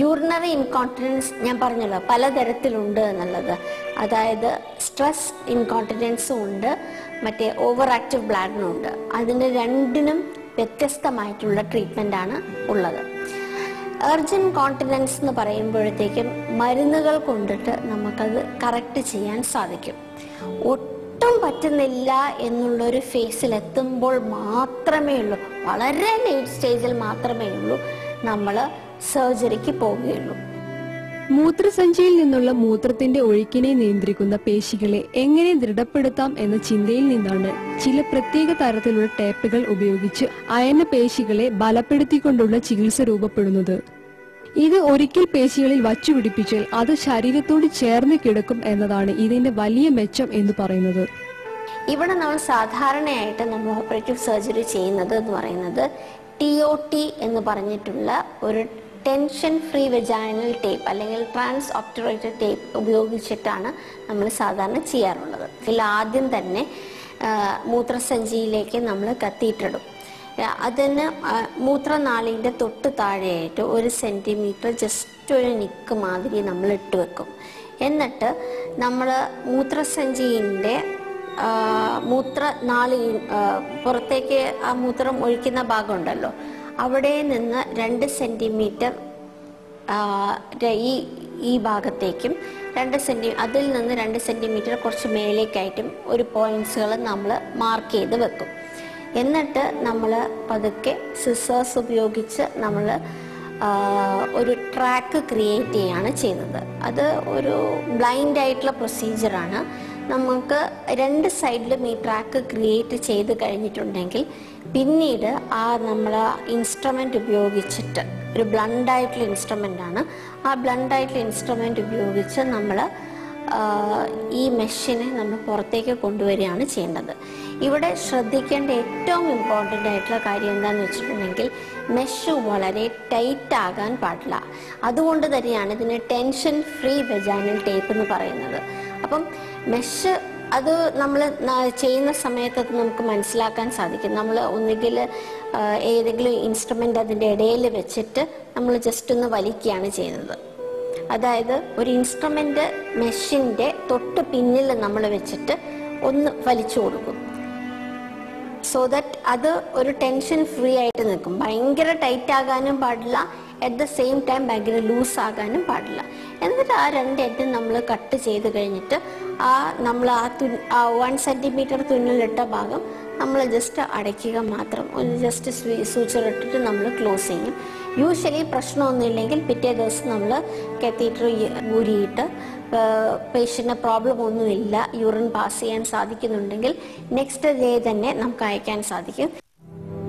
Urinary incontinence ഞാൻ പറഞ്ഞല്ലോ പലതരത്തിലുണ്ട് എന്നുള്ളത്. അതായത് സ്ട്രെസ് ഇൻകോണ്ടിനൻസും ഉണ്ട്, മറ്റേ ഓവർ ആക്റ്റീവ് ബ്ലാഡറും ഉണ്ട്. അതിന് രണ്ടിനും വ്യത്യസ്തമായിട്ടുള്ള ട്രീറ്റ്മെൻ്റാണ് ഉള്ളത്. അർജന്റ് കോണ്ടിനൻസ് എന്ന് പറയുമ്പോഴത്തേക്കും മരുന്നുകൾ കൊണ്ടിട്ട് നമുക്കത് കറക്റ്റ് ചെയ്യാൻ സാധിക്കും. ഒട്ടും പറ്റുന്നില്ല എന്നുള്ളൊരു ഫേസിലെത്തുമ്പോൾ മാത്രമേ ഉള്ളൂ, വളരെ ലേറ്റ് സ്റ്റേജിൽ മാത്രമേ ഉള്ളൂ നമ്മൾ സർജറിക്ക് പോവുകയുള്ളൂ. മൂത്രസഞ്ചിയിൽ നിന്നുള്ള മൂത്രത്തിന്റെ ഒഴുക്കിനെ നിയന്ത്രിക്കുന്ന പേശികളെ എങ്ങനെ ദൃഢപ്പെടുത്താം എന്ന ചിന്തയിൽ നിന്നാണ് ചില പ്രത്യേക തരത്തിലുള്ള ടേപ്പുകൾ ഉപയോഗിച്ച് അയന പേശികളെ ബലപ്പെടുത്തിക്കൊണ്ടുള്ള ചികിത്സ രൂപപ്പെടുന്നത്. ഇത് ഒരിക്കൽ പേശികളിൽ വച്ചുപിടിപ്പിച്ചാൽ അത് ശരീരത്തോട് ചേർന്ന് കിടക്കും എന്നതാണ് ഇതിന്റെ വലിയ മെച്ചം എന്ന് പറയുന്നത്. ഇവിടെ നമ്മൾ സാധാരണയായിട്ട് നമ്മൾ ഓപ്പറേറ്റീവ് സർജറി ചെയ്യുന്നത് എന്ന് പറയുന്നത് TOT എന്ന് പറഞ്ഞിട്ടുള്ള ഒരു ടെൻഷൻ ഫ്രീ വെജൈനൽ ടേപ്പ് അല്ലെങ്കിൽ ട്രാൻസ് ഒബ്റ്റുറേറ്റഡ് ടേപ്പ് ഉപയോഗിച്ചിട്ടാണ് നമ്മൾ സാധാരണ ചെയ്യാറുള്ളത്. ഇതിൽ ആദ്യം തന്നെ മൂത്രസഞ്ചിയിലേക്ക് നമ്മൾ കത്തീറ്ററിടും. അതിന് മൂത്രനാളിൻ്റെ തൊട്ട് താഴെയായിട്ട് 1 സെൻറ്റിമീറ്റർ ജസ്റ്റ് ഒരു നിക്ക് മാതിരി നമ്മൾ ഇട്ട് വെക്കും. എന്നിട്ട് നമ്മൾ മൂത്രസഞ്ചിൻ്റെ മൂത്രനാളി പുറത്തേക്ക് ആ മൂത്രം ഒഴിക്കുന്ന ഭാഗമുണ്ടല്ലോ, അവിടെ നിന്ന് 2 സെൻറ്റിമീറ്റർ ഈ ഭാഗത്തേക്കും അതിൽ നിന്ന് 2 സെൻറ്റിമീറ്റർ കുറച്ച് മേലേക്കായിട്ടും ഒരു പോയിന്റ്സുകൾ നമ്മൾ മാർക്ക് ചെയ്ത് വെക്കും. എന്നിട്ട് നമ്മൾ പതുക്കെ സിസേഴ്സ് ഉപയോഗിച്ച് നമ്മൾ ഒരു ട്രാക്ക് ക്രിയേറ്റ് ചെയ്യുകയാണ് ചെയ്യുന്നത്. അത് ഒരു ബ്ലൈൻഡ് ആയിട്ടുള്ള പ്രൊസീജിയറാണ്. നമുക്ക് 2 സൈഡിലും ഈ ട്രാക്ക് ക്രിയേറ്റ് ചെയ്ത് കഴിഞ്ഞിട്ടുണ്ടെങ്കിൽ പിന്നീട് നമ്മൾ ഇൻസ്ട്രുമെൻ്റ് ഉപയോഗിച്ചിട്ട്, ഒരു ബ്ലണ്ടായിട്ടുള്ള ഇൻസ്ട്രുമെൻ്റാണ്, ആ ബ്ലണ്ടായിട്ടുള്ള ഇൻസ്ട്രുമെൻ്റ് ഉപയോഗിച്ച് നമ്മൾ ഈ മെഷിനെ നമ്മൾ പുറത്തേക്ക് കൊണ്ടുവരികയാണ് ചെയ്യേണ്ടത്. ഇവിടെ ശ്രദ്ധിക്കേണ്ട ഏറ്റവും ഇമ്പോർട്ടൻ്റ് ആയിട്ടുള്ള കാര്യം എന്താണെന്ന് വെച്ചിട്ടുണ്ടെങ്കിൽ മെഷ് വളരെ ടൈറ്റ് ആകാൻ പാടില്ല. അതുകൊണ്ട് തന്നെയാണ് ഇതിന് ടെൻഷൻ ഫ്രീ വെജൈനൽ ടേപ്പ് എന്ന് പറയുന്നത്. അപ്പം മെഷ് അത് നമ്മൾ ചെയ്യുന്ന സമയത്ത് അത് നമുക്ക് മനസ്സിലാക്കാൻ സാധിക്കും. നമ്മൾ ഒന്നുകിൽ ഏതെങ്കിലും ഇൻസ്ട്രുമെൻ്റ് അതിൻ്റെ ഇടയിൽ വെച്ചിട്ട് നമ്മൾ ജസ്റ്റ് ഒന്ന് വലിക്കുകയാണ് ചെയ്യുന്നത്. അതായത് ഒരു ഇൻസ്ട്രുമെൻ്റ് മെഷിൻ്റെ തൊട്ട് പിന്നിൽ നമ്മൾ വെച്ചിട്ട് ഒന്ന് വലിച്ചു കൊടുക്കും. സോ ദാറ്റ് അത് ഒരു ടെൻഷൻ ഫ്രീ ആയിട്ട് നിൽക്കും. ഭയങ്കര ടൈറ്റ് ആകാനും പാടില്ല, അറ്റ് ദ സെയിം ടൈം ഭയങ്കര ലൂസ് ആകാനും പാടില്ല. എന്നിട്ട് ആ 2 എൻഡും നമ്മൾ കട്ട് ചെയ്ത് കഴിഞ്ഞിട്ട് നമ്മൾ ആ 1 സെൻറ്റിമീറ്റർ തുന്നലിട്ട ഭാഗം നമ്മൾ ജസ്റ്റ് അടയ്ക്കുക മാത്രം. ഒരു ജസ്റ്റ് സൂച്ചർ ഇട്ടിട്ട് നമ്മൾ ക്ലോസ് ചെയ്യും. യൂഷ്വലി പ്രശ്നമൊന്നുമില്ലെങ്കിൽ പിറ്റേ ദിവസം നമ്മൾ കത്തീറ്റർ ഊരിയിട്ട് പേഷ്യൻ്റിന് പ്രോബ്ലം ഒന്നുമില്ല, യൂറിൻ പാസ് ചെയ്യാൻ സാധിക്കുന്നുണ്ടെങ്കിൽ നെക്സ്റ്റ് ഡേ തന്നെ നമുക്ക് അയക്കാൻ സാധിക്കും.